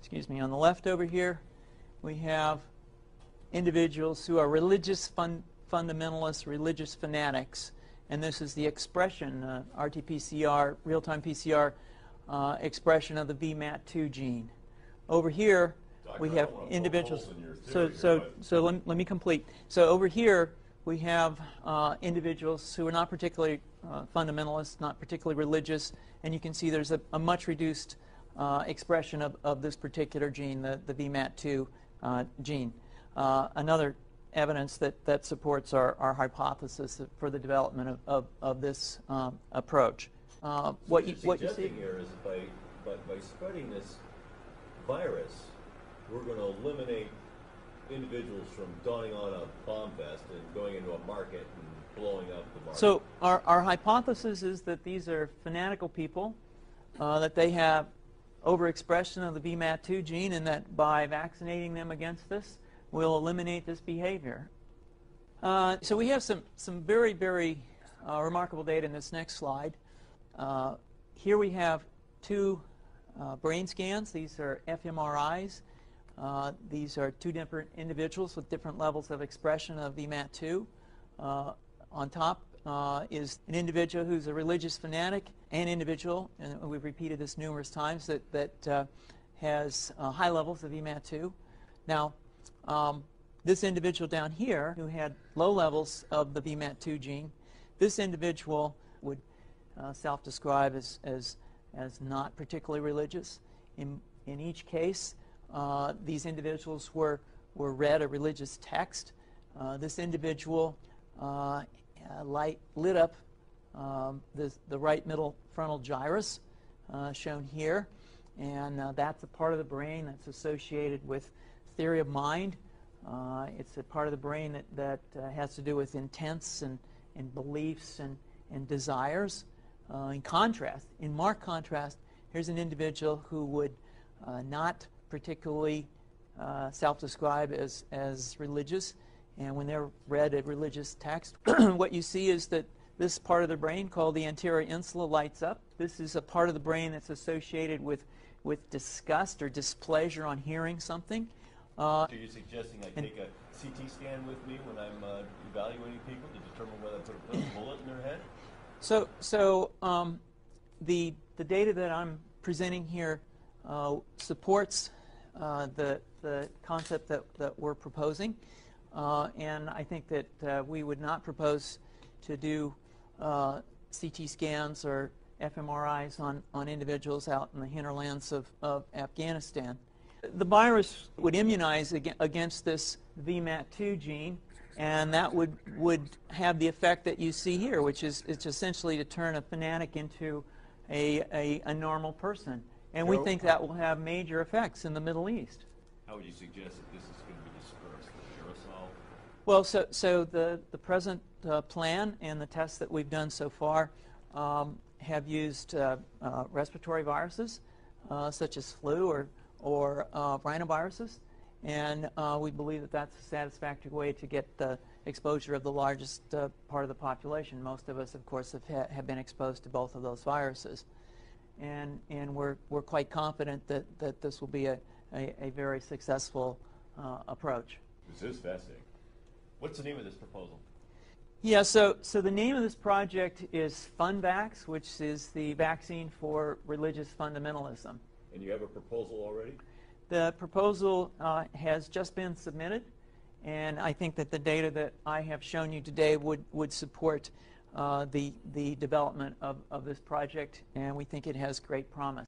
excuse me, on the left over here, we have individuals who are religious fundamentalists, religious fanatics, and this is the expression, RT-PCR, real-time PCR expression of the VMAT2 gene. Over here, we have individuals. So let me complete. So over here, we have individuals who are not particularly fundamentalist, not particularly religious, and you can see there's a much reduced expression of this particular gene, the VMAT2 gene. Another evidence that supports our hypothesis for the development of this approach. What you see here is by spreading this virus, we're going to eliminate individuals from donning on a bomb vest and going into a market and blowing up the market. So our hypothesis is that these are fanatical people, that they have overexpression of the VMAT2 gene, and that by vaccinating them against this, we'll eliminate this behavior. So we have some very, very remarkable data in this next slide. Here we have two brain scans. These are fMRIs. These are two different individuals with different levels of expression of VMAT2. On top is an individual who's a religious fanatic, an individual, and we've repeated this numerous times, that has high levels of VMAT2. Now, this individual down here who had low levels of the VMAT2 gene, this individual would self-describe as not particularly religious. In each case, these individuals were read a religious text. This individual lit up the right middle frontal gyrus, shown here, and that's a part of the brain that's associated with theory of mind. It's a part of the brain that has to do with intents and beliefs and desires. In contrast, in marked contrast, here's an individual who would not particularly self-describe as religious, and when they're read a religious text, what you see is that this part of the brain called the anterior insula lights up. This is a part of the brain that's associated with disgust or displeasure on hearing something. So you're suggesting I take a CT scan with me when I'm evaluating people to determine whether I put a bullet in their head? So the data that I'm presenting here supports the concept that we're proposing, and I think that we would not propose to do CT scans or fMRIs on individuals out in the hinterlands of Afghanistan. The virus would immunize against this VMAT2 gene, and that would have the effect that you see here, which is it's essentially to turn a fanatic into a normal person. And we think that will have major effects in the Middle East. How would you suggest that this is going to be dispersed? Aerosol? Well, so the present plan and the tests that we've done so far have used respiratory viruses, such as flu or rhinoviruses, and we believe that that's a satisfactory way to get the exposure of the largest part of the population. Most of us, of course, have been exposed to both of those viruses, and we're quite confident that this will be a very successful approach. This is fascinating. What's the name of this proposal? Yeah, so the name of this project is FunVax, which is the vaccine for religious fundamentalism. And you have a proposal already? The proposal has just been submitted, and I think that the data that I have shown you today would support the development of this project, and we think it has great promise.